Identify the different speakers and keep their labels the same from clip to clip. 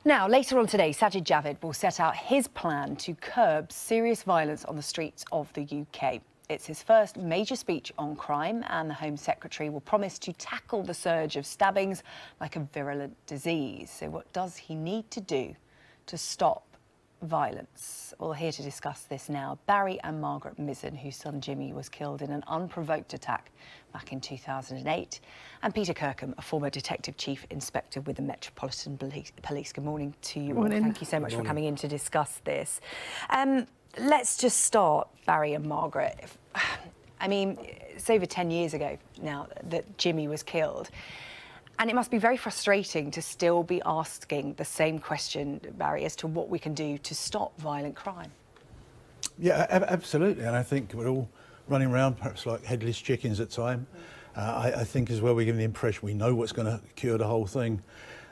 Speaker 1: Now, later on today, Sajid Javid will set out his plan to curb serious violence on the streets of the UK. It's his first major speech on crime, and the Home Secretary will promise to tackle the surge of stabbings like a virulent disease. So what does he need to do to stop violence? Well, here to discuss this now, Barry and Margaret Mizen, whose son Jimmy was killed in an unprovoked attack back in 2008, and Peter Kirkham, a former Detective Chief Inspector with the Metropolitan Police. Good morning to you all. Thank you so much for coming in to discuss this. Let's just start, Barry and Margaret. I mean, it's over 10 years ago now that Jimmy was killed. And it must be very frustrating to still be asking the same question, Barry, as to what we can do to stop violent crime.
Speaker 2: Yeah, absolutely. And I think we're all running around perhaps like headless chickens at time. I think as well we're given the impression we know what's going to cure the whole thing.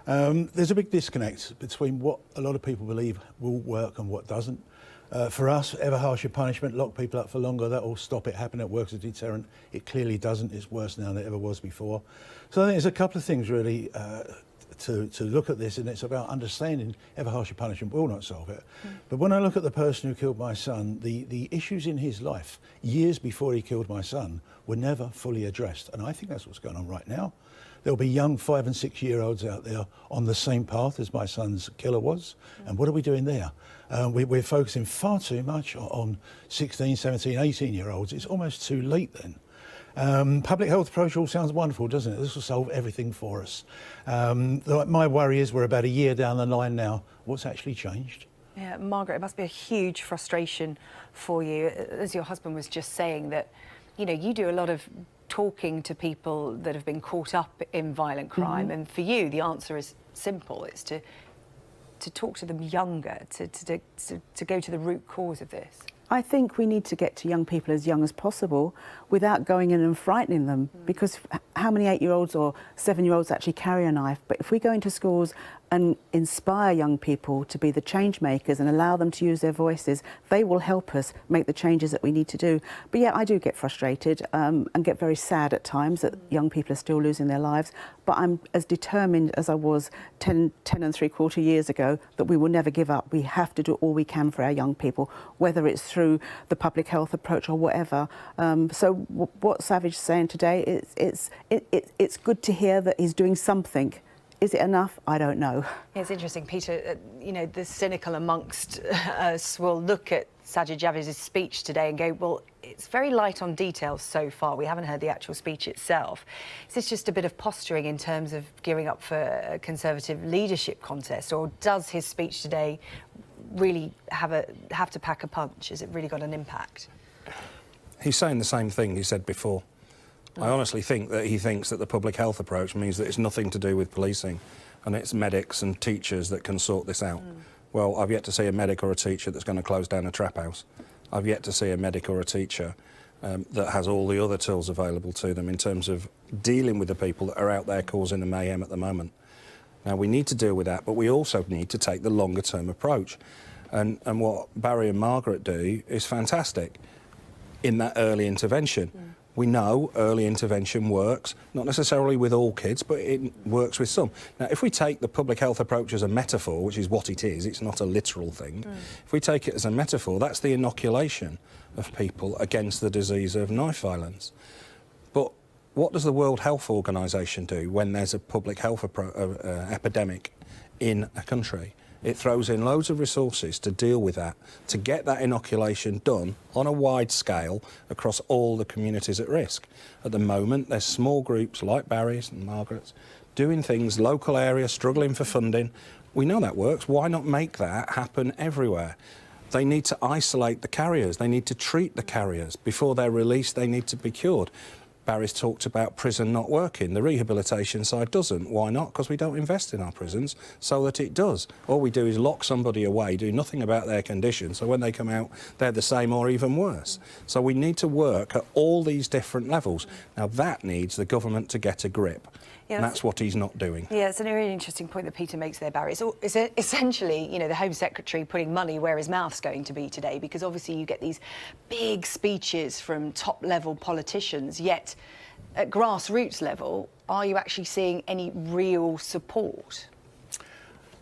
Speaker 2: There's a big disconnect between what a lot of people believe will work and what doesn't. For us, ever harsher punishment, lock people up for longer, that will stop it happening. It works as a deterrent. It clearly doesn't. It's worse now than it ever was before. So I think there's a couple of things really to look at this, and it's about understanding ever harsher punishment will not solve it. But when I look at the person who killed my son, the issues in his life, years before he killed my son, were never fully addressed. And I think that's what's going on right now. There'll be young 5- and 6-year-olds out there on the same path as my son's killer was. And what are we doing there? We're focusing far too much on 16, 17, 18-year-olds. It's almost too late then. Public health approach all sounds wonderful, doesn't it? This will solve everything for us. My worry is we're about a year down the line now. What's actually changed?
Speaker 1: Yeah, Margaret, it must be a huge frustration for you, as your husband was just saying, that, you know, you do a lot of talking to people that have been caught up in violent crime, and for you the answer is simple. It's to talk to them younger, to go to the root cause of this.
Speaker 3: I think we need to get to young people as young as possible without going in and frightening them, because how many 8-year-olds or 7-year-olds actually carry a knife? But if we go into schools and inspire young people to be the change makers and allow them to use their voices, they will help us make the changes that we need to do. But yeah, I do get frustrated and get very sad at times that young people are still losing their lives. But I'm as determined as I was 10 3/4 years ago that we will never give up. We have to do all we can for our young people, whether it's through the public health approach or whatever. So what Savage is saying today, it's good to hear that he's doing something. Is it enough? I don't know.
Speaker 1: Yeah, it's interesting, Peter. You know, the cynical amongst us will look at Sajid Javid's speech today and go, well, it's very light on details so far. We haven't heard the actual speech itself. Is this just a bit of posturing in terms of gearing up for a Conservative leadership contest, or does his speech today really have to pack a punch? Has it really got an impact?
Speaker 4: He's saying the same thing he said before. I honestly think that he thinks that the public health approach means that it's nothing to do with policing and it's medics and teachers that can sort this out. Well, I've yet to see a medic or a teacher that's going to close down a trap house. I've yet to see a medic or a teacher that has all the other tools available to them in terms of dealing with the people that are out there causing the mayhem at the moment. Now, we need to deal with that, but we also need to take the longer-term approach. And what Barry and Margaret do is fantastic in that early intervention. We know early intervention works, not necessarily with all kids, but it works with some. Now, if we take the public health approach as a metaphor, which is what it is, it's not a literal thing. If we take it as a metaphor, that's the inoculation of people against the disease of knife violence. But what does the World Health Organization do when there's a public health epidemic in a country? It throws in loads of resources to deal with that, to get that inoculation done on a wide scale across all the communities at risk. At the moment, there's small groups like Barry's and Margaret's doing things, local areas struggling for funding. We know that works. Why not make that happen everywhere? They need to isolate the carriers. They need to treat the carriers. Before they're released, they need to be cured. Barry's talked about prison not working. The rehabilitation side doesn't. Why not? Because we don't invest in our prisons so that it does. All we do is lock somebody away, do nothing about their condition, so when they come out, they're the same or even worse. So we need to work at all these different levels. Now, that needs the government to get a grip. Yeah, and that's what he's not doing.
Speaker 1: Yeah, it's a really interesting point that Peter makes there, Barry. It's essentially, you know, the Home Secretary putting money where his mouth's going to be today, because obviously you get these big speeches from top-level politicians, yet at grassroots level, are you actually seeing any real support?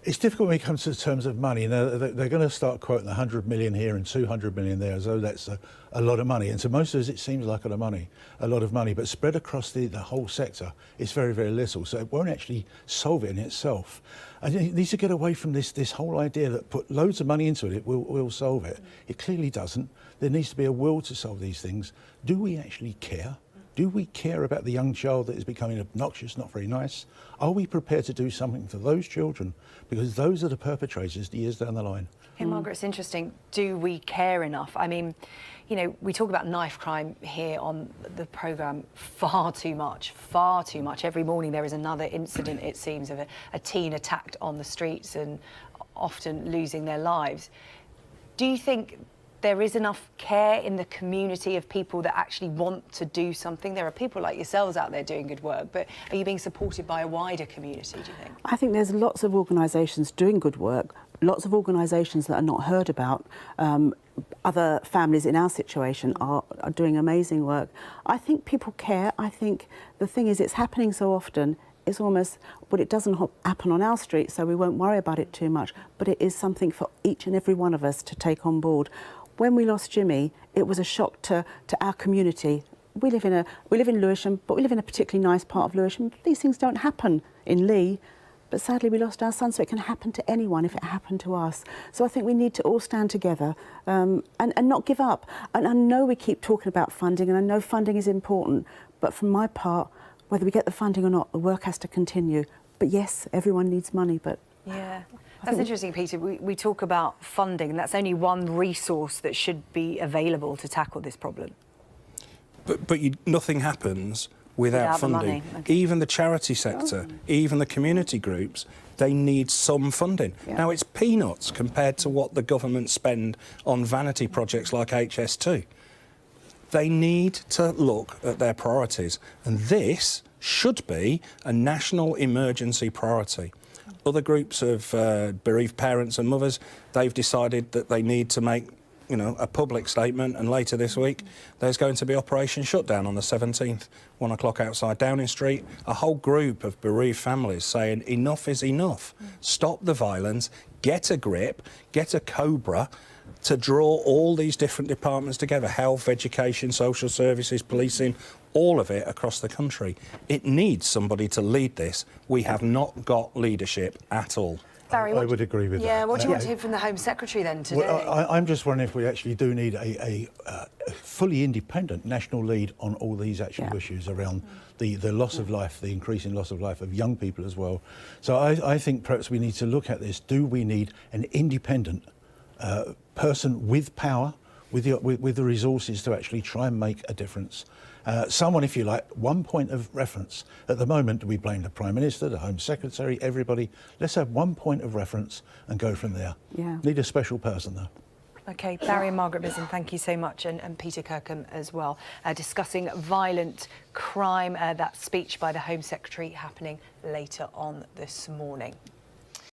Speaker 2: It's difficult when it comes to terms of money. Now, they're going to start quoting 100 million here and 200 million there, as though that's a lot of money. And to most of us, it seems like a lot of money. But spread across the whole sector, it's very, very little. So it won't actually solve it in itself. And it needs to get away from this whole idea that put loads of money into it, will solve it. It clearly doesn't. There needs to be a will to solve these things. Do we actually care? Do we care about the young child that is becoming obnoxious, not very nice? Are we prepared to do something for those children? Because those are the perpetrators years down the line.
Speaker 1: Hey, Margaret, it's interesting. Do we care enough? I mean, you know, we talk about knife crime here on the programme far too much. Every morning there is another incident, it seems, of a teen attacked on the streets and often losing their lives. Do you think there is enough care in the community of people that actually want to do something? There are people like yourselves out there doing good work, but are you being supported by a wider community, do you think?
Speaker 3: I think there's lots of organisations doing good work, lots of organisations that are not heard about. Other families in our situation are doing amazing work. I think people care. I think the thing is, it's happening so often, it's almost, well, it doesn't happen on our street, so we won't worry about it too much, but it is something for each and every one of us to take on board. When we lost Jimmy, it was a shock to our community. We live in Lewisham, but we live in a particularly nice part of Lewisham. These things don't happen in Lee, but sadly we lost our son, so it can happen to anyone if it happened to us. So I think we need to all stand together and not give up. And I know we keep talking about funding, and I know funding is important, but from my part, whether we get the funding or not, the work has to continue. But yes, everyone needs money, but...
Speaker 1: Yeah. That's interesting, Peter. We talk about funding, and that's only one resource that should be available to tackle this problem.
Speaker 4: But nothing happens without funding.
Speaker 1: Okay.
Speaker 4: Even the charity sector, even the community groups, they need some funding. Yeah. Now, it's peanuts compared to what the government spend on vanity projects like HS2. They need to look at their priorities, and this should be a national emergency priority. Other groups of bereaved parents and mothers, they've decided that they need to make, you know, a public statement, and later this week there's going to be Operation Shutdown on the 17th, 1 o'clock outside Downing Street. A whole group of bereaved families saying enough is enough. Stop the violence, get a grip, get a cobra to draw all these different departments together: health, education, social services, policing, all of it across the country. It needs somebody to lead this. We have not got leadership at all.
Speaker 1: Barry,
Speaker 2: I would agree with that.
Speaker 1: Yeah, what do you want to hear from the Home Secretary then today?
Speaker 2: Well, I'm just wondering if we actually do need a fully independent national lead on all these actual issues around the loss of life, the increasing loss of life of young people as well. So I think perhaps we need to look at this. Do we need an independent person with power, with the resources to actually try and make a difference? Someone, if you like, one point of reference. At the moment, we blame the Prime Minister, the Home Secretary, everybody. Let's have one point of reference and go from there. Yeah. Need a special person, though.
Speaker 1: OK, Barry and Margaret Mizen, thank you so much, and Peter Kirkham as well, discussing violent crime. That speech by the Home Secretary happening later on this morning.